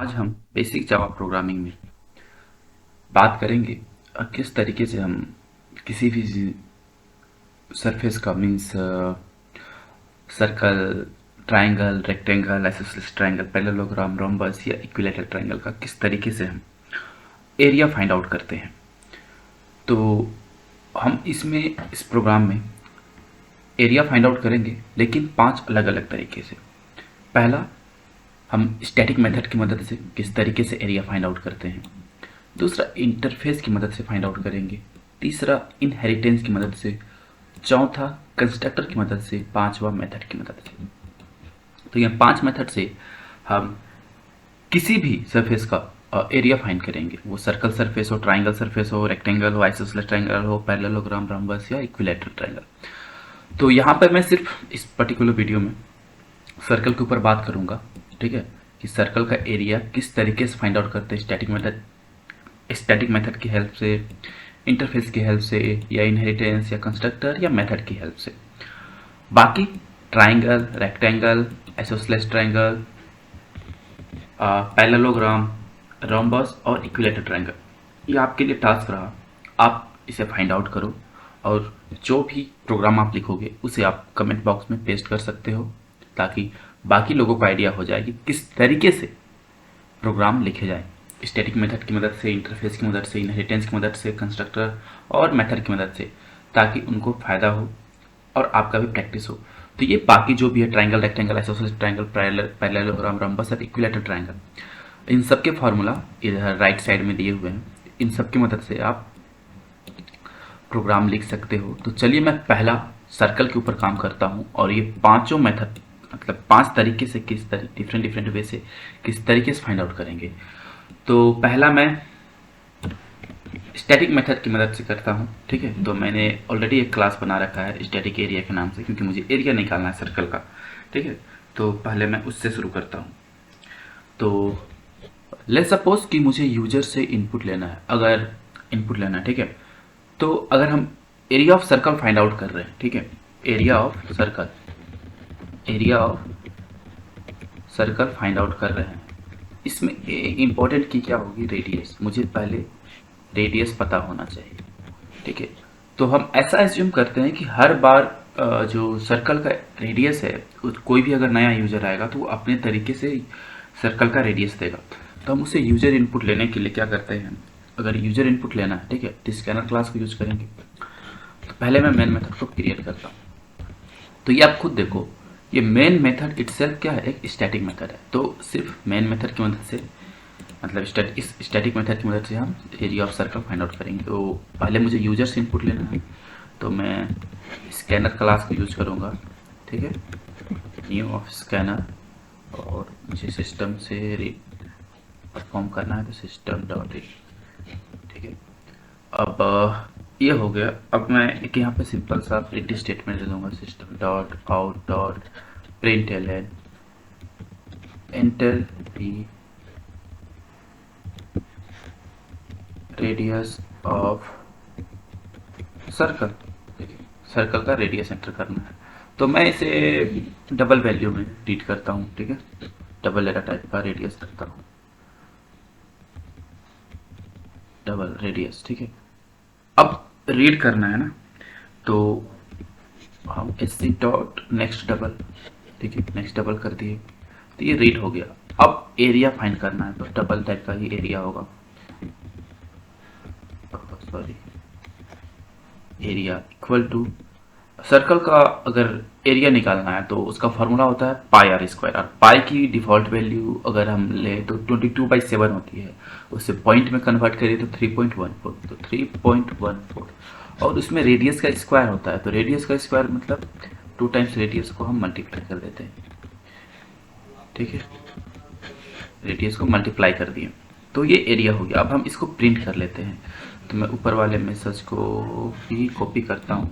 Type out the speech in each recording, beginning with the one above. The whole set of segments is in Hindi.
आज हम बेसिक जावा प्रोग्रामिंग में बात करेंगे किस तरीके से हम किसी भी सरफेस का means circle, triangle, rectangle, isosceles triangle, parallelogram, rhombus या इक्विलेटरल ट्रायंगल का किस तरीके से हम एरिया फाइंड आउट करते हैं। तो हम इसमें इस प्रोग्राम में एरिया फाइंड आउट करेंगे, लेकिन 5 अलग अलग तरीके से। पहला, हम स्टैटिक मेथड की मदद से किस तरीके से एरिया फाइंड आउट करते हैं। दूसरा, इंटरफेस की मदद से फाइंड आउट करेंगे। तीसरा, इनहेरिटेंस की मदद से। चौथा, कंस्ट्रक्टर की मदद से। पांचवा, मेथड की मदद से। तो यह 5 मेथड से हम किसी भी सरफेस का एरिया फाइंड करेंगे, वो सर्कल सरफेस हो, ट्राइंगल सरफेस हो, रेक्टेंगल हो, आइसोसेलेस ट्राइंगल हो, पैरेललोग्राम, रोम्बस या इक्विलेटरल ट्राइंगल। तो यहाँ पर मैं सिर्फ इस पर्टिकुलर वीडियो में सर्कल के ऊपर बात करूंगा, ठीक है, कि सर्कल का एरिया किस तरीके से फाइंड आउट करते हैं, स्टैटिक मेथड की हेल्प से, इंटरफेस की हेल्प से, या इनहेरिटेंस या कंस्ट्रक्टर या मेथड की हेल्प से। बाकी triangle, rectangle, isosceles triangle, parallelogram, rhombus और इक्विलेटरल ट्रायंगल, ये आपके लिए टास्क रहा। आप इसे फाइंड आउट करो और जो भी प्रोग्राम आप लिखोगे उसे आप कमेंट बॉक्स में पेस्ट कर सकते हो, ताकि बाकी लोगों को आइडिया हो जाए कि किस तरीके से प्रोग्राम लिखे जाए, स्टैटिक मेथड की मदद से, इंटरफेस की मदद से, इनहेरिटेंस की मदद से, कंस्ट्रक्टर और मेथड की मदद से, ताकि उनको फ़ायदा हो और आपका भी प्रैक्टिस हो। तो ये बाकी जो भी है, triangle, rectangle, isosceles triangle, parallelogram, rhombus और इक्विलेटरल ट्राइंगल, इन सब के फार्मूला इधर राइट साइड में दिए हुए हैं। इन सब की मदद से आप प्रोग्राम लिख सकते हो। तो चलिए मैं पहला सर्कल के ऊपर काम करता हूँ, और ये पांचों मेथड, मतलब 5 तरीके से डिफरेंट डिफरेंट वे से किस तरीके से फाइंड आउट करेंगे। तो पहला मैं स्टैटिक मेथड की मदद से करता हूँ, ठीक है। तो मैंने ऑलरेडी एक क्लास बना रखा है स्टैटिक एरिया के नाम से, क्योंकि मुझे एरिया निकालना है सर्कल का, ठीक है। तो पहले मैं उससे शुरू करता हूँ। तो लेट सपोज कि मुझे यूजर से इनपुट लेना है, ठीक है। तो अगर हम area of circle find out कर रहे हैं, ठीक है, area of circle find out कर रहे हैं, इसमें इंपॉर्टेंट की क्या होगी, रेडियस। मुझे पहले रेडियस पता होना चाहिए, ठीक है। तो हम ऐसा एज्यूम करते हैं कि हर बार जो सर्कल का रेडियस है, कोई भी अगर नया यूजर आएगा तो वो अपने तरीके से सर्कल का रेडियस देगा। तो हम उसे यूजर इनपुट लेने के लिए क्या करते हैं, अगर यूजर इनपुट लेना है, ठीक है, तो स्कैनर क्लास को यूज करेंगे। तो पहले मैं मेन मेथड को क्रिएट करता हूँ। तो ये आप खुद देखो, ये मेन मेथड इटसेल्फ क्या है, एक स्टैटिक मेथड है। तो सिर्फ मेन मेथड की मदद से, मतलब इस स्टैटिक मेथड की मदद से हम area of circle find out करेंगे। तो पहले मुझे यूजर से इनपुट लेना है, तो मैं स्कैनर क्लास को यूज करूँगा, ठीक है, न्यू ऑफ स्कैनर, और मुझे सिस्टम से रीड परफॉर्म करना है, तो सिस्टम डॉट रीड, ठीक है। अब ये हो गया। अब मैं एक यहाँ पे सिंपल सा प्रिंट स्टेटमेंट दे दूंगा, system dot out dot print l n, enter the radius of circle, circle का रेडियस एंटर करना है। तो मैं इसे डबल वैल्यू में रीड करता हूँ, ठीक है, डबल डेटा टाइप का रेडियस करता हूँ, डबल रेडियस, ठीक है। अब रीड करना है ना, तो हम s c dot next double, ठीक है, नेक्स्ट डबल कर दिए, तो ये रीड हो गया। अब एरिया फाइंड करना है, तो डबल टाइप का ही एरिया होगा, sorry, area equal to circle का। अगर एरिया निकालना है तो उसका फॉर्मूला होता है पाई आर स्क्वायर, और पाई की डिफॉल्ट वैल्यू अगर हम ले तो 22/7 होती है। उसे पॉइंट में कन्वर्ट करें तो 3.14, तो 3.14, और उसमें रेडियस का स्क्वायर होता है। तो रेडियस का स्क्वायर मतलब 2 टाइम्स रेडियस को हम मल्टीप्लाई कर देते हैं, ठीक है, रेडियस को मल्टीप्लाई कर दिए, तो ये एरिया हो गया। अब हम इसको प्रिंट कर लेते हैं। तो मैं ऊपर वाले मैसेज को भी कॉपी करता हूँ,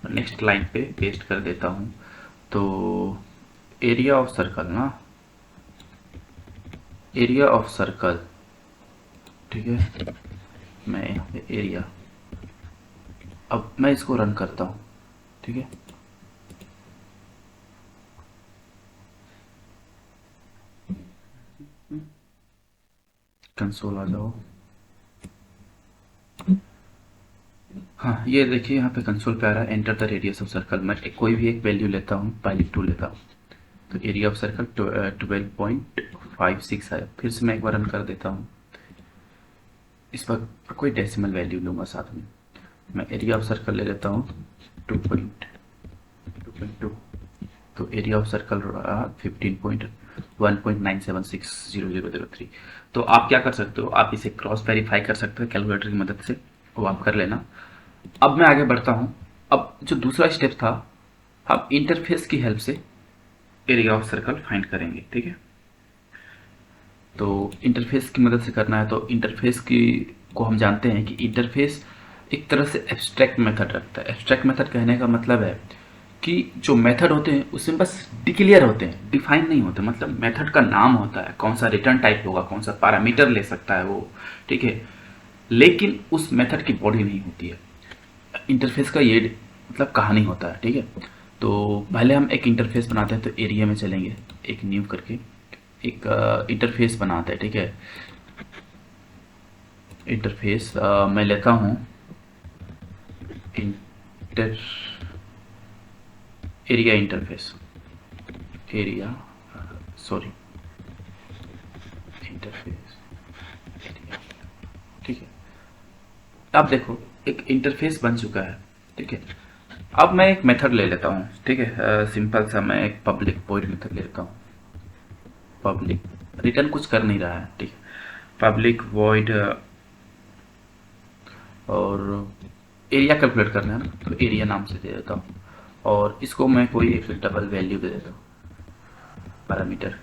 नेक्स्ट लाइन पे पेस्ट कर देता हूँ। तो एरिया ऑफ सर्कल ना, एरिया ऑफ सर्कल, ठीक है, मैं यहाँ पे एरिया, अब मैं इसको रन करता हूँ, ठीक है। कंसोल आ जाओ। हाँ, ये देखिए यहाँ पे कंसोल पे आ रहा है enter the radius of circle. मैं कोई भी एक वैल्यू लेता हूँ, पायलट 2 लेता हूँ, तो एरिया ऑफ सर्कल 12.56 है। फिर से मैं एक बार रन कर देता हूँ। इस पर कोई डेसिमल वैल्यू लूँगा साथ में। मैं एरिया ऑफ सर्कल ले लेता हूँ 2.2, तो एरिया ऑफ सर्कल रहा 15.1.9760003। तो आप क्या कर सकते हो, आप इसे क्रॉस वेरीफाई कर सकते हो कैलकुलेटर की मदद से, वो आप कर लेना। अब मैं आगे बढ़ता हूँ। अब जो दूसरा स्टेप था, हम इंटरफेस की हेल्प से एरिया ऑफ सर्कल फाइंड करेंगे, ठीक है। तो इंटरफेस की मदद से करना है, तो इंटरफेस की को हम जानते हैं कि इंटरफेस एक तरह से एब्स्ट्रैक्ट मेथड रखता है। एब्स्ट्रैक्ट मेथड कहने का मतलब है कि जो मेथड होते हैं उसमें बस डिक्लेयर होते हैं, डिफाइन नहीं होते। मतलब मेथड का नाम होता है, कौन सा रिटर्न टाइप होगा, कौन सा पैरामीटर ले सकता है वो, ठीक है, लेकिन उस मेथड की बॉडी नहीं होती है। इंटरफेस का ये मतलब कहानी होता है, ठीक है। तो पहले हम एक इंटरफेस बनाते हैं, तो एरिया में चलेंगे, एक न्यू करके एक इंटरफेस बनाते हैं, ठीक है। इंटरफेस मैं लेता हूँ inter area interface, area sorry interface area, ठीक है। अब देखो एक इंटरफेस बन चुका है, ठीक है। अब मैं एक मेथड ले लेता हूँ, ठीक है, सिंपल सा मैं एक पब्लिक वॉइड मेथड ले लेता हूँ। पब्लिक रिटर्न कुछ कर नहीं रहा है, ठीक है। पब्लिक वॉइड और एरिया कैलकुलेट करना है ना, तो एरिया नाम से दे देता हूँ, और इसको मैं कोई एक डबल वैल्यू दे देता हूँ, पैरामीटर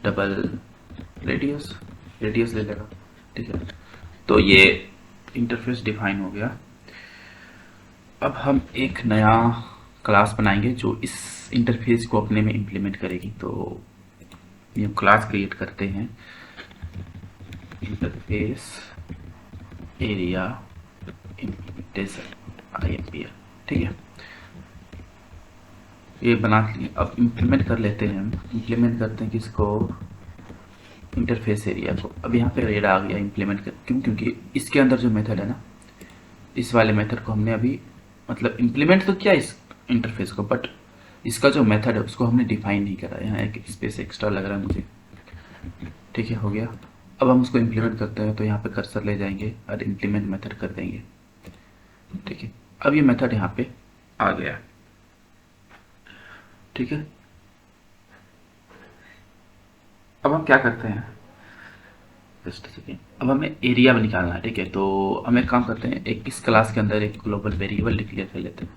डबल रेडियस, रेडियस ले लेगा, ठीक है। तो ये इंटरफेस डिफाइन हो गया। अब हम एक नया क्लास बनाएंगे जो इस इंटरफेस को अपने में इम्प्लीमेंट करेगी। तो ये क्लास क्रिएट करते हैं, इंटरफेस एरिया इम्प्लीमेंटेशन IMPL, ठीक है। ये बना लिए, अब इम्प्लीमेंट कर लेते हैं। हम इम्प्लीमेंट करते हैं किसको, इंटरफेस एरिया को। अब यहाँ पे रेड आ गया इम्प्लीमेंट कर, क्यों, क्योंकि इसके अंदर जो मेथड है ना, इस वाले मेथड को हमने अभी मतलब इम्प्लीमेंट तो किया इस इंटरफेस को, बट इसका जो मेथड है उसको हमने डिफाइन नहीं करा। यहाँ एक स्पेस एक्स्ट्रा लग रहा है मुझे, ठीक है, हो गया। अब हम उसको इम्प्लीमेंट करते हैं, तो यहाँ पे कर्सर ले जाएंगे और इम्प्लीमेंट मेथड कर देंगे, ठीक है। अब ये मेथड यहाँ पे आ गया, ठीक है। अब हम क्या करते हैं, जस्ट सेकेंड, अब हमें एरिया में निकालना है, ठीक है। तो हम एक काम करते हैं, एक इस क्लास के अंदर एक ग्लोबल वेरिएबल डिक्लेयर कर लेते हैं,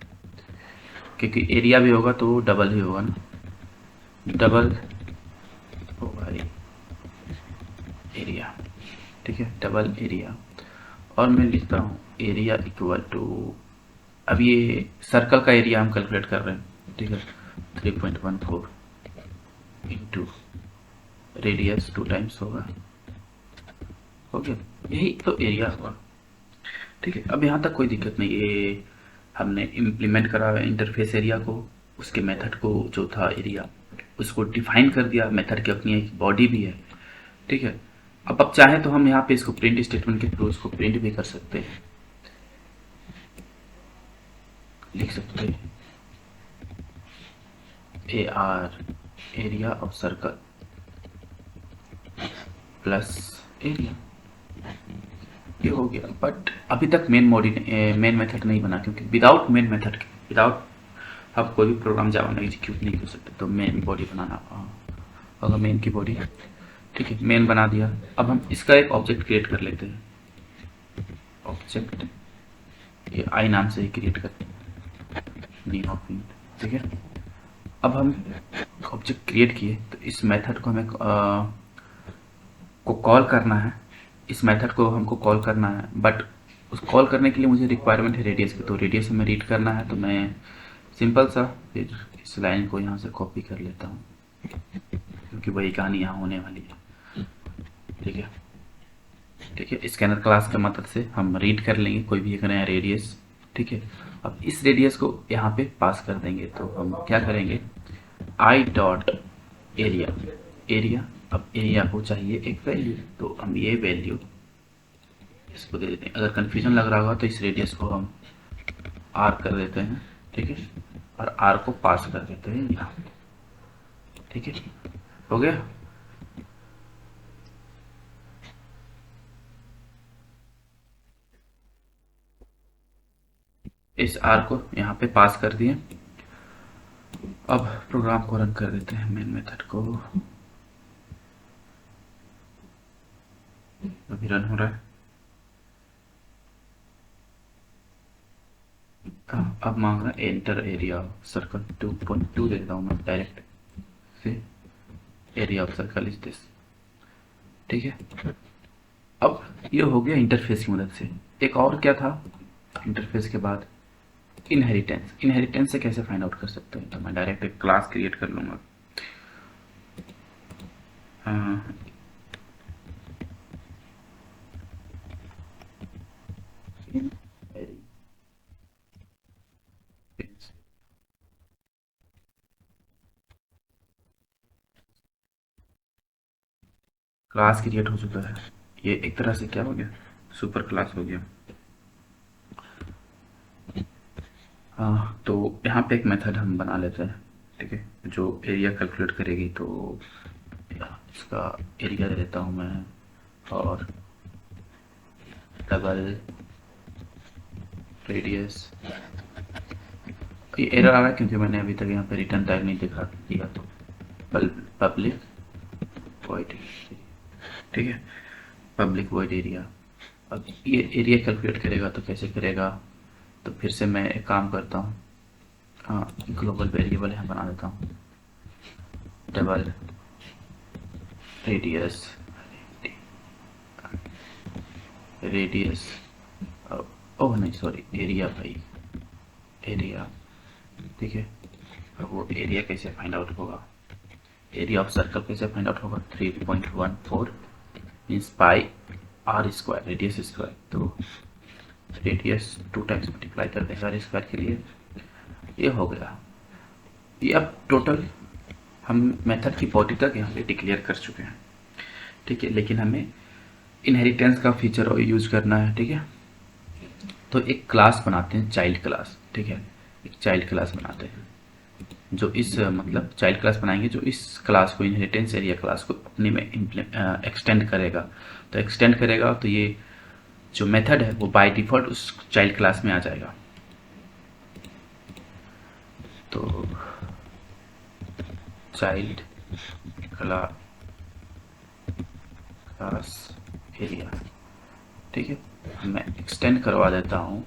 क्योंकि एरिया भी होगा तो डबल ही होगा ना, डबल होगा एरिया, ठीक है, डबल एरिया। और मैं लिखता हूँ एरिया इक्वल टू, अब ये सर्कल का एरिया हम कैलकुलेट कर रहे हैं, ठीक है, 3.14 इंटू रेडियस 2 टाइम्स होगा, हो गया, यही तो एरिया हुआ, ठीक है। अब यहाँ तक कोई दिक्कत नहीं। ये हमने इम्प्लीमेंट करा इंटरफेस एरिया को, उसके मेथड को जो था एरिया उसको डिफाइन कर दिया, मेथड की अपनी एक बॉडी भी है, ठीक है। अब चाहें तो हम यहाँ पे इसको प्रिंट स्टेटमेंट के थ्रू इसको प्रिंट भी कर सकते हैं, लिख सकते हैं AR area of circle plus area, ये हो गया। बट अभी तक मेन मेथड नहीं बना, क्योंकि विदाउट मेन मेथड के, विदाउट आप कोई भी प्रोग्राम जावा में एग्जीक्यूट नहीं कर सकते। तो मेन बॉडी बनाना होगा, मेन की बॉडी, ठीक है, मेन बना दिया। अब हम इसका एक ऑब्जेक्ट क्रिएट कर लेते हैं, ऑब्जेक्ट ये आई नाम से ही क्रिएट करते हैं, न्यू ऑब्जेक्ट, ठीक है। अब हम ऑब्जेक्ट क्रिएट किए, तो इस मेथड को हमें को कॉल करना है, इस मेथड को हमको कॉल करना है, बट उस कॉल करने के लिए मुझे रिक्वायरमेंट है रेडियस की, तो रेडियस हमें रीड करना है। तो मैं सिंपल सा फिर इस लाइन को यहाँ से कॉपी कर लेता हूँ, क्योंकि वही कहानी यहाँ होने वाली है, ठीक है, ठीक है। स्कैनर क्लास की मदद से हम रीड कर लेंगे कोई भी एक नया रेडियस, ठीक है। अब इस रेडियस को यहाँ पे पास कर देंगे, तो हम क्या करेंगे, आई डॉट एरिया, एरिया अब एरिया को चाहिए एक वैल्यू, तो हम ये वैल्यू इसको दे देते हैं। अगर कन्फ्यूजन लग रहा होगा तो इस रेडियस को हम आर कर देते हैं, ठीक है, और आर को पास कर देते हैं यहाँ, ठीक है, हो गया। इस आर को यहाँ पे पास कर दिए। अब प्रोग्राम को रन कर देते हैं, मेन मेथड को। अभी रन हो रहा है। अब मांग रहा है एंटर एरिया सर्कल 2.2 दे देता हूँ मैं डायरेक्ट से। Area of circle is this, ठीक है। अब ये हो गया इंटरफेस की मदद से। एक और क्या था इंटरफेस के बाद, इनहेरिटेंस। इनहेरिटेंस से कैसे फाइंड आउट कर सकते हैं, तो मैं डायरेक्ट एक क्लास क्रिएट कर लूंगा। क्लास क्रिएट हो चुका है। ये एक तरह से क्या हो गया, सुपर क्लास हो गया। तो यहाँ पे एक मेथड हम बना लेते हैं, ठीक है, जो एरिया कैलकुलेट करेगी। तो इसका एरिया दे देता हूँ मैं, और डबल रेडियस। ये एरर आ रहा है क्योंकि मैंने अभी तक यहाँ पे रिटर्न टैग नहीं दिखा दिया। तो पब्लिक वॉइड, ठीक है, पब्लिक वॉइड एरिया। अब ये एरिया कैलकुलेट करेगा तो कैसे करेगा, तो फिर से मैं एक काम करता हूँ, हाँ, ग्लोबल वेरिएबल यहाँ बना देता हूँ, डबल रेडियस, रेडियस, ओह नहीं सॉरी, एरिया भाई, एरिया, ठीक है। अब वो एरिया कैसे फाइंड आउट होगा, एरिया ऑफ सर्कल कैसे फाइंड आउट होगा, 3.14 means pi are square, radius square. तो रेडियस 2 टाइम्स मल्टीप्लाई कर देंगे आर स्क्वायर के लिए, ये हो गया। ये अब टोटल हम मेथड की बॉडी तक यहाँ पे डिक्लेयर कर चुके हैं, ठीक है। लेकिन हमें इनहेरिटेंस का फीचर और यूज करना है, ठीक है। तो एक क्लास बनाते हैं, चाइल्ड क्लास, ठीक है। एक चाइल्ड क्लास बनाते हैं जो इस मतलब चाइल्ड क्लास बनाएंगे जो इस क्लास को, इनहेरिटेंस एरिया क्लास को अपने में एक्सटेंड करेगा। तो एक्सटेंड करेगा तो ये जो मेथड है वो बाय डिफॉल्ट उस चाइल्ड क्लास में आ जाएगा। तो चाइल्ड क्लास एरिया, ठीक है, मैं एक्सटेंड करवा देता हूँ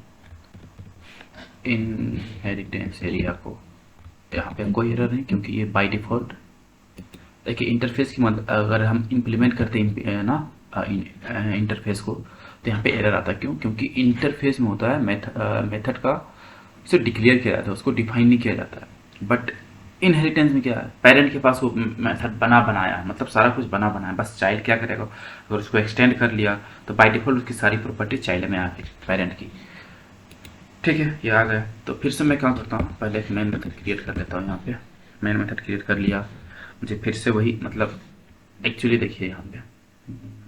इनहेरिटेंस एरिया को। यहाँ पे कोई एरर नहीं क्योंकि ये बाय डिफॉल्ट, देखिए इंटरफेस की मदद अगर हम इम्प्लीमेंट करते हैं ना इंटरफेस को, तो यहाँ पे एरर आता है। क्यों, क्योंकि इंटरफेस में होता है मेथड का सिर्फ डिक्लेयर किया जाता है, उसको डिफाइन नहीं किया जाता है। बट इनहेरिटेंस में क्या है, पेरेंट के पास वो मेथड बनाया, मतलब सारा कुछ बनाया, बस चाइल्ड क्या करेगा, अगर उसको एक्सटेंड कर लिया तो बाय डिफॉल्ट उसकी सारी प्रॉपर्टी चाइल्ड में आ गई, पेरेंट की, ठीक है। ये आ गया। तो फिर से मैं क्या करता हूँ, पहले एक मेन मेथड क्रिएट कर लेता हूँ। यहाँ पे मेन मेथड क्रिएट कर लिया, मुझे फिर से वही मतलब एक्चुअली देखिए यहाँ पे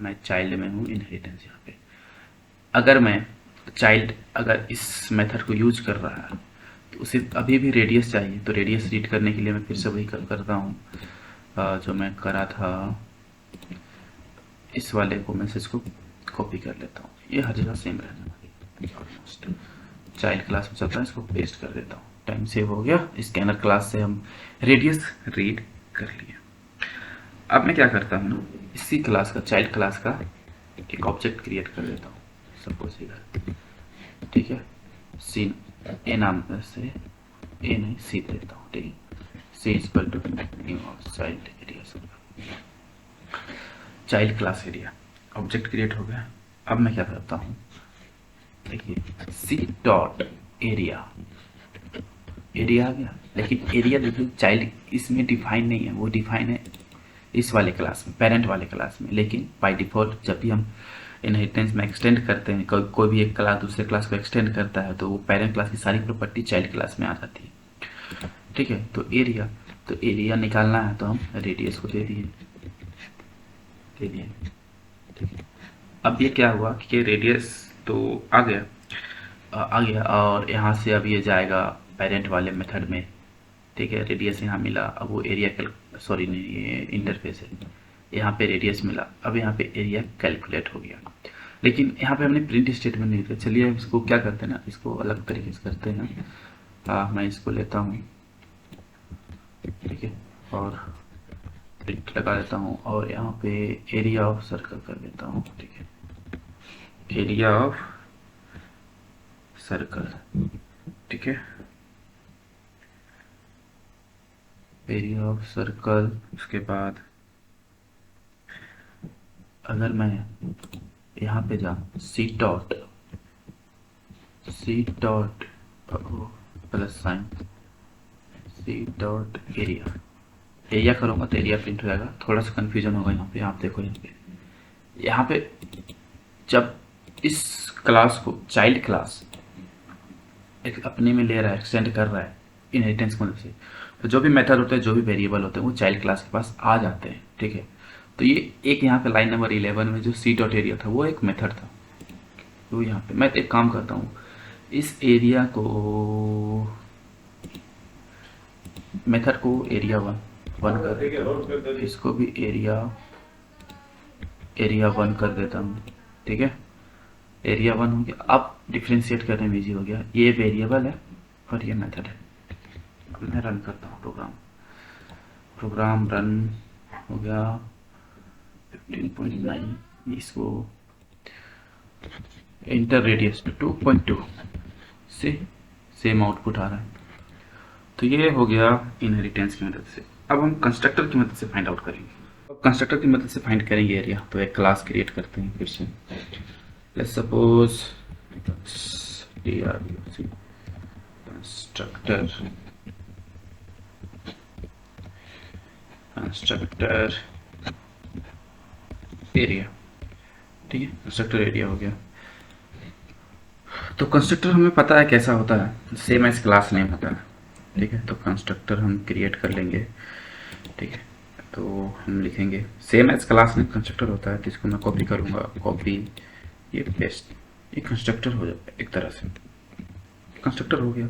मैं चाइल्ड में हूँ, इनहेरिटेंस यहाँ पे अगर मैं चाइल्ड अगर इस मेथड को यूज कर रहा है तो उसे अभी भी रेडियस चाहिए। तो रेडियस रीड करने के लिए मैं फिर से वही करता हूँ जो मैं करा था, इस वाले को मैसेज को कॉपी कर लेता हूँ, ये हर जगह सेम रहना चाहिए ऑलमोस्ट। चाइल्ड क्लास में चलता है, इसको पेस्ट कर देता हूँ, टाइम सेव हो गया। स्कैनर क्लास से हम रेडियस रीड कर लिए। अब मैं क्या करता हूँ ना, इसी क्लास का, चाइल्ड क्लास का एक ऑब्जेक्ट क्रिएट कर देता हूँ, सपोज इधर, ठीक है। सी ए नाम से, ए नहीं सी देता हूँ, ठीक है। C equal to new child area, child class area, object create हो गया। अब मैं क्या करता हूँ, देखिए सी डॉट एरिया, एरिया आ गया। लेकिन एरिया देखिए चाइल्ड इसमें डिफाइन नहीं है, वो डिफाइन है इस वाले क्लास में, पेरेंट वाले क्लास में। लेकिन बाय डिफॉल्ट जब भी हम इनहेरिटेंस में एक्सटेंड करते हैं, कोई भी एक क्लास दूसरे क्लास को एक्सटेंड करता है तो वो पेरेंट क्लास की सारी प्रॉपर्टी चाइल्ड क्लास में आ जाती है, ठीक है। तो एरिया निकालना है तो हम रेडियस को दे दिए, दे दिए, ठीक है। अब ये क्या हुआ कि रेडियस तो आ गया, आ गया, और यहाँ से अब ये जाएगा पेरेंट वाले मेथड में, ठीक है। रेडियस यहाँ मिला, अब वो एरिया कैल सॉरी नहीं, ये इंटरफेस है, यहाँ पे रेडियस मिला, अब यहाँ पे एरिया कैलकुलेट हो गया। लेकिन यहाँ पे हमने प्रिंट स्टेटमेंट नहीं दिया। चलिए इसको क्या करते हैं ना, इसको अलग तरीके से करते हैं। मैं इसको लेता हूँ, ठीक है, और प्रिंट लगा देता हूँ, और यहाँ पे एरिया ऑफ सर्कल कर देता हूँ, ठीक है, एरिया ऑफ सर्कल, ठीक है, एरिया ऑफ सर्कल। उसके बाद अगर मैं यहाँ पे जाऊँ c dot plus sign c dot area, area करूँगा तो एरिया प्रिंट हो जाएगा। थोड़ा सा कन्फ्यूजन होगा यहाँ पे, आप देखो यहाँ पे जब इस क्लास को चाइल्ड क्लास एक अपने में ले रहा है, एक्सटेंड कर रहा है इनहेरिटेंस की मदद से, तो जो भी मेथड होते हैं, जो भी वेरिएबल होते हैं, वो चाइल्ड क्लास के पास आ जाते हैं, ठीक है। तो ये एक यहाँ पे लाइन नंबर 11 में जो सी डॉट एरिया था वो एक मेथड था। तो यहाँ पे मैं एक काम करता हूँ, इस एरिया को, मेथड को एरिया वन कर देता हूँ, इसको भी एरिया वन कर देता हूँ, ठीक है। एरिया वन हो गया। अब डिफ्रेंशिएट करने में इजी हो गया, ये वेरिएबल है और ये मेथड है। अब मैं रन करता हूँ प्रोग्राम रन हो गया 15.9, इसको इंटर रेडियस 2.2 से सेम आउटपुट आ रहा है। तो ये हो गया इनहेरिटेंस की मदद से। अब हम कंस्ट्रक्टर की मदद से फाइंड आउट करेंगे। अब कंस्ट्रक्टर की मदद से फाइंड करेंगे एरिया। तो एक क्लास क्रिएट करते हैं फिर से, लेट्स सपोज कंस्ट्रक्टर एरिया, ठीक है, कंस्ट्रक्टर एरिया हो गया। तो कंस्ट्रक्टर हमें पता है कैसा होता है, सेम एज क्लास नेम होता है, ठीक है। तो कंस्ट्रक्टर हम क्रिएट कर लेंगे, ठीक है। तो हम लिखेंगे same as class name constructor होता है, जिसको मैं कॉपी करूँगा, कॉपी, ये पेस्ट, ये कंस्ट्रक्टर हो जाए एक तरह से, कंस्ट्रक्टर हो गया,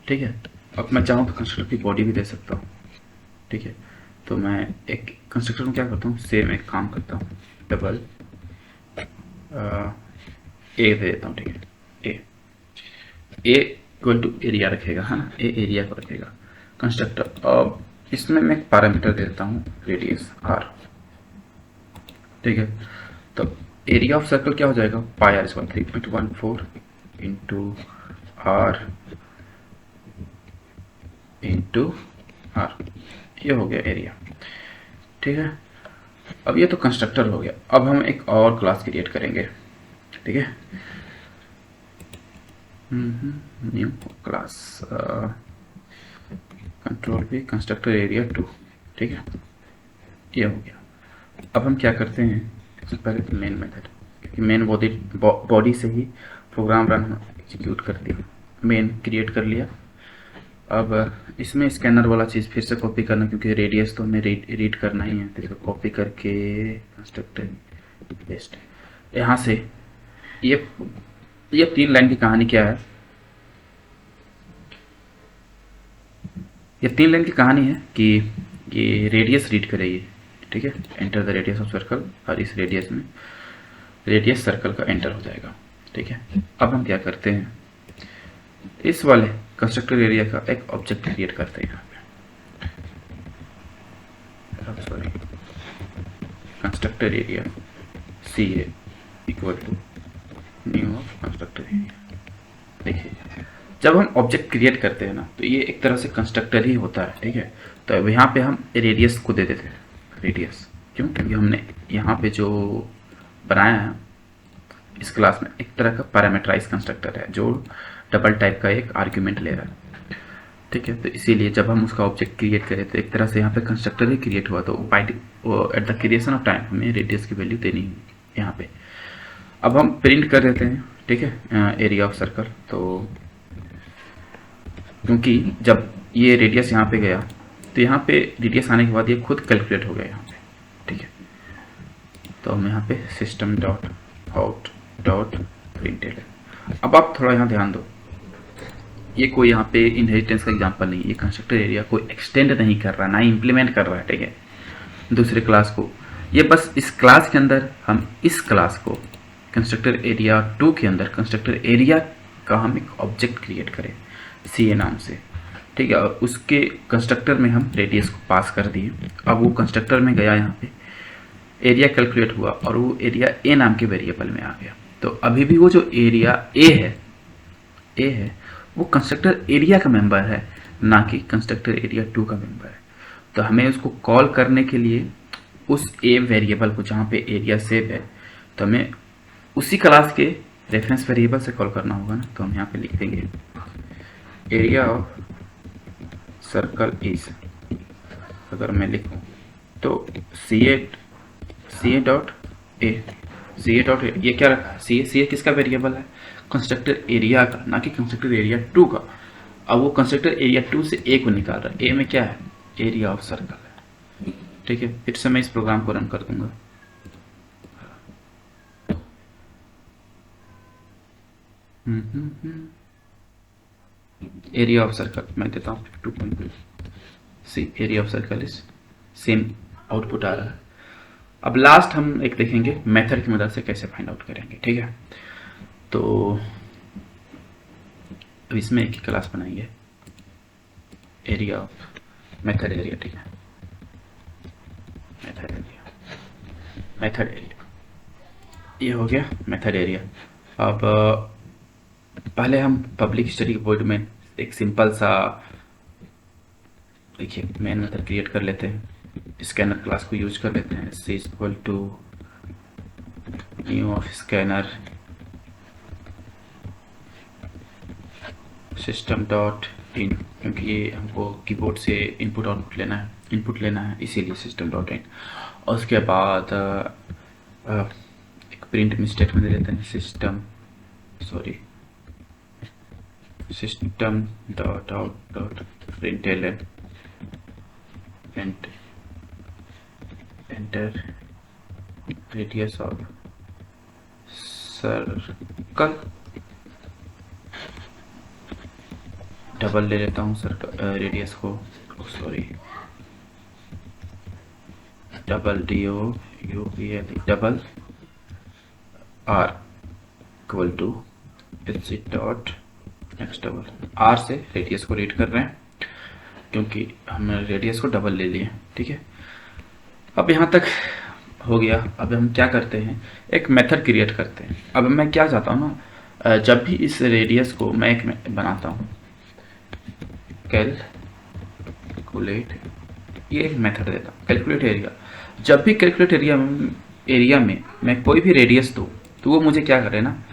ठीक है। अब मैं चाहूँ तो कंस्ट्रक्टर की बॉडी भी दे सकता हूँ, ठीक है। तो मैं एक कंस्ट्रक्टर में क्या करता हूँ, सेम एक काम करता हूँ, डबल ए दे देता हूँ, ठीक है। ए इक्वल टू एरिया रखेगा, है ना, ए एरिया को रखेगा कंस्ट्रक्टर। अब इसमें मैं एक पैरामीटर दे देता हूँ रेडियस आर, ठीक है। तो एरिया ऑफ सर्कल क्या हो जाएगा, pi are square 3.14 into R into R, ये हो गया एरिया, ठीक है। अब ये तो कंस्ट्रक्टर हो गया। अब हम एक और क्लास क्रिएट करेंगे, ठीक है, न्यू क्लास, कंट्रोल भी कंस्ट्रक्टर एरिया 2, ठीक है, ये हो गया। अब हम क्या करते हैं, सबसे पहले मेन मेथड, क्योंकि मेन बॉडी से ही प्रोग्राम रन एग्जीक्यूट करती है, मेन क्रिएट कर लिया। अब इसमें स्कैनर वाला चीज़ फिर से कॉपी करना, क्योंकि रेडियस तो हमें रीड करना ही है, तो इसको कॉपी करके कंस्ट्रक्टर पेस्ट। यहाँ से ये 3 लाइन की कहानी क्या है, ये 3 लाइन की कहानी है कि ये रेडियस रीड करेगी, ठीक है, enter the radius of circle, और इस रेडियस में रेडियस सर्कल का एंटर हो जाएगा, ठीक है। अब हम क्या करते हैं, इस वाले कंस्ट्रक्टर एरिया का एक ऑब्जेक्ट क्रिएट करते हैं यहाँ पे, sorry, constructor area c a equal to new of constructor area. देखिए जब हम ऑब्जेक्ट क्रिएट करते हैं ना, तो ये एक तरह से कंस्ट्रक्टर ही होता है, ठीक है। तो अब यहाँ पे हम रेडियस को दे देते हैं, रेडियस क्यों, क्योंकि हमने यहाँ पे जो बनाया है इस क्लास में एक तरह का पैरामीटराइज कंस्ट्रक्टर है, जो डबल टाइप का एक आर्ग्यूमेंट ले रहा है, ठीक है। तो इसीलिए जब हम उसका ऑब्जेक्ट क्रिएट करें तो एक तरह से यहाँ पे कंस्ट्रक्टर ही क्रिएट हुआ, तो at the creation of time हमें रेडियस की वैल्यू देनी है यहाँ पे। अब हम प्रिंट कर देते हैं, ठीक है, एरिया ऑफ सर्कल। तो क्योंकि जब ये रेडियस यहाँ पे गया, तो यहाँ पे रेडियस आने के बाद ये खुद कैलकुलेट हो गया यहाँ पे, ठीक है। तो हम यहाँ पे system dot out dot printed. अब आप थोड़ा यहाँ ध्यान दो, ये कोई यहाँ पे इनहेरिटेंस का एग्जांपल नहीं, ये कंस्ट्रक्टर एरिया को एक्सटेंड नहीं कर रहा, ना इंप्लीमेंट कर रहा है, ठीक है, दूसरे क्लास को। ये बस इस क्लास के अंदर हम इस क्लास को कंस्ट्रक्टर एरिया 2 के अंदर कंस्ट्रक्टर एरिया का हम एक ऑब्जेक्ट क्रिएट करें सी ए नाम से, ठीक है, और उसके कंस्ट्रक्टर में हम रेडियस को पास कर दिए। अब वो कंस्ट्रक्टर में गया, यहाँ पे एरिया कैलकुलेट हुआ और वो एरिया ए नाम के वेरिएबल में आ गया। तो अभी भी वो जो एरिया ए है वो कंस्ट्रक्टर एरिया का मेंबर है, ना कि कंस्ट्रक्टर एरिया 2 का मेंबर है। तो हमें उसको कॉल करने के लिए उस ए वेरिएबल को जहाँ पे एरिया सेव है, तो हमें उसी क्लास के रेफरेंस वेरिएबल से कॉल करना होगा ना। तो हम यहाँ पे लिख देंगे एरिया ऑफ सर्कल इज, अगर मैं लिखूँ तो सी ए डॉट ए, ये क्या रखा है, सी ए किसका वेरिएबल है, कंस्ट्रक्टर एरिया का, ना कि कंस्ट्रक्टर एरिया 2 का। अब वो कंस्ट्रक्टर एरिया 2 से ए को निकाल रहा है, ए में क्या है, एरिया ऑफ सर्कल है, ठीक है। फिर से मैं इस प्रोग्राम को रन कर दूंगा। एरिया ऑफ सर्कल मैं देता हूँ 2.2, C area of circle is same, output आ रहा है। अब लास्ट हम एक देखेंगे मेथड की मदद से कैसे फाइंड आउट करेंगे, ठीक है। तो अब इसमें एक ही क्लास बनाएंगे, एरिया ऑफ मेथड एरिया, ठीक है, मेथड एरिया ये हो गया मेथड एरिया। अब पहले हम पब्लिक स्टैटिक वॉइड में एक सिंपल सा, देखिए, मेन मेथड क्रिएट कर लेते हैं, स्कैनर क्लास को यूज कर लेते हैं, C equal to new of scanner system dot in, क्योंकि ये हमको कीबोर्ड से इनपुट आउटपुट लेना है, इसीलिए सिस्टम डॉट इन। और उसके बाद एक प्रिंट में स्टेटमेंट दे देते हैं, system dot out dot println and enter radius of circle, double ले लेता हूँ सर्कल रेडियस को, sorry, double DOUBL double R equal to H dot next double, R से रेडियस को रीड कर रहे हैं क्योंकि हमने रेडियस को डबल ले लिए, ठीक है। अब यहाँ तक हो गया। अब हम क्या करते हैं, एक मेथड क्रिएट करते हैं। अब मैं क्या चाहता हूँ ना, जब भी इस रेडियस को मैं एक बनाता हूँ, कैलकुलेट, ये एक मेथड देता हूँ कैलकुलेट एरिया। जब भी कैलकुलेट एरिया में मैं कोई भी रेडियस दूँ तो वो मुझे क्या करे ना,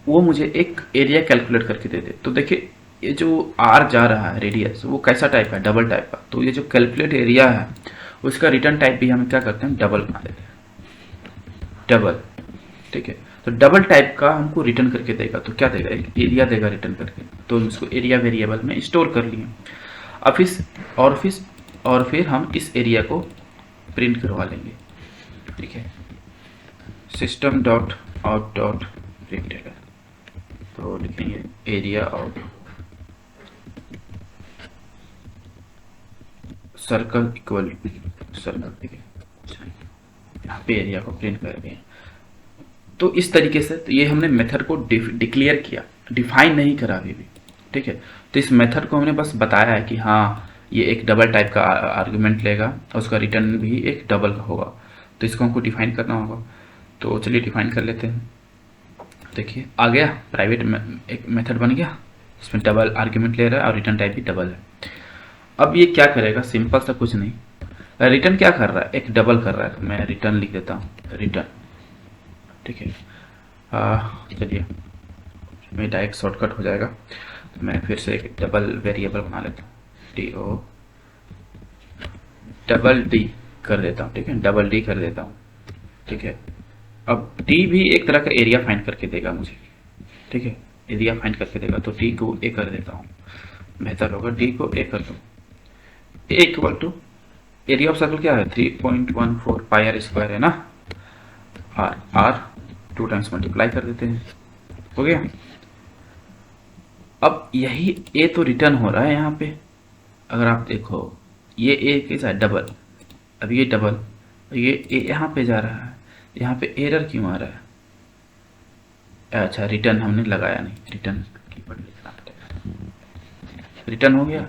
वो मुझे एक एरिया कैलकुलेट करके दे दे। तो देखिए ये जो आर जा रहा है रेडियस, वो कैसा टाइप है, डबल टाइप का। तो ये जो कैलकुलेट एरिया है उसका रिटर्न टाइप भी हम क्या करते हैं, डबल बना देते हैं, डबल, ठीक है। तो डबल टाइप का हमको रिटर्न करके देगा, तो क्या देगा, एक एरिया देगा रिटर्न करके। तो इसको एरिया वेरिएबल में स्टोर कर लिए। अब फिर हम इस एरिया को प्रिंट करवा लेंगे, ठीक है, system dot out dot printed. तो लिखेंगे area of circle equal circle, ठीक है, यहाँ पे एरिया को प्रिंट कर दिए। तो इस तरीके से, तो ये हमने मेथड को डिक्लेयर किया, डिफाइन नहीं करा अभी भी, ठीक है। तो इस मेथड को हमने बस बताया है कि हाँ ये एक डबल टाइप का आर्गुमेंट लेगा और उसका रिटर्न भी एक डबल का होगा। तो इसको हमको डिफाइन करना होगा। तो चलिए डिफाइन कर लेते हैं। देखिए आ गया, प्राइवेट में एक मेथड बन गया, इसमें डबल आर्गुमेंट ले रहा है और रिटर्न टाइप भी डबल है। अब ये क्या करेगा, सिंपल सा कुछ नहीं, रिटर्न क्या कर रहा है, एक डबल कर रहा है। तो मैं रिटर्न लिख देता हूँ, रिटर्न, ठीक है। चलिए मैं डायरेक्ट शॉर्टकट हो जाएगा। तो मैं फिर से एक डबल वेरिएबल बना लेता हूँ, DO डबल D कर देता हूँ, ठीक है, डबल D कर देता हूँ, ठीक है। अब D भी एक तरह का एरिया फाइंड करके देगा मुझे, ठीक है, एरिया फाइंड करके देगा। तो D को A कर देता हूँ, बेहतर होगा, D को A कर दूँ। A equal to area of circle क्या है, 3.14 पाई r स्क्वायर है ना। आर आर 2 टाइम्स मल्टीप्लाई कर देते हैं, हो गया। अब यही ए तो रिटर्न हो रहा है यहाँ पे, अगर आप देखो ये ए कैसा है, डबल। अब ये डबल, ये ए यहाँ पे जा रहा है, यहाँ पे एरर क्यों आ रहा है? अच्छा, रिटर्न हमने लगाया नहीं, रिटर्न कीवर्ड लिखना पड़ेगा। रिटर्न हो गया।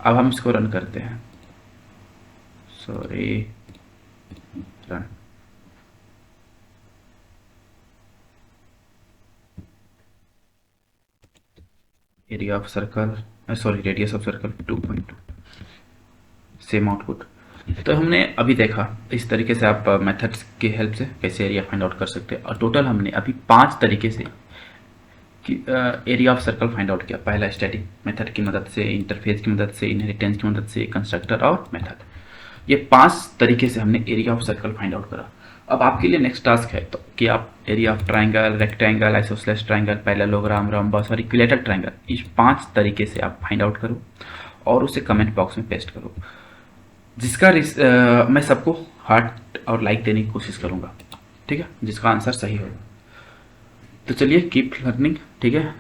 अब हम इसको रन करते हैं, sorry, run. Area of circle, sorry, radius of circle 2.2, same output. तो हमने अभी देखा इस तरीके से आप मेथड्स की हेल्प से कैसे एरिया फाइंड आउट कर सकते हैं, और टोटल हमने अभी 5 तरीके से area of circle find out किया। पहला स्टैटिक मेथड की मदद से, इंटरफेस की मदद से, इनहेरिटेंस की मदद से, कंस्ट्रक्टर और मेथड। ये 5 तरीके से हमने area of circle find out करा। अब आपके लिए नेक्स्ट टास्क है तो कि आप area of triangle, rectangle, isosceles triangle, parallelogram, rhombus और इक्विलेटरल ट्राइंगल, इस 5 तरीके से आप फाइंड आउट करो और उसे कमेंट बॉक्स में पेस्ट करो, जिसका मैं सबको हार्ट और लाइक देने की कोशिश करूँगा, ठीक है, जिसका आंसर सही होगा। तो चलिए, कीप लर्निंग, ठीक है।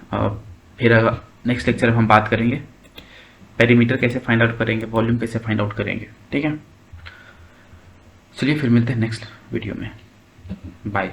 फिर नेक्स्ट लेक्चर में हम बात करेंगे पेरीमीटर कैसे फाइंड आउट करेंगे, वॉल्यूम कैसे फाइंड आउट करेंगे, ठीक है। चलिए फिर मिलते हैं नेक्स्ट वीडियो में, बाय।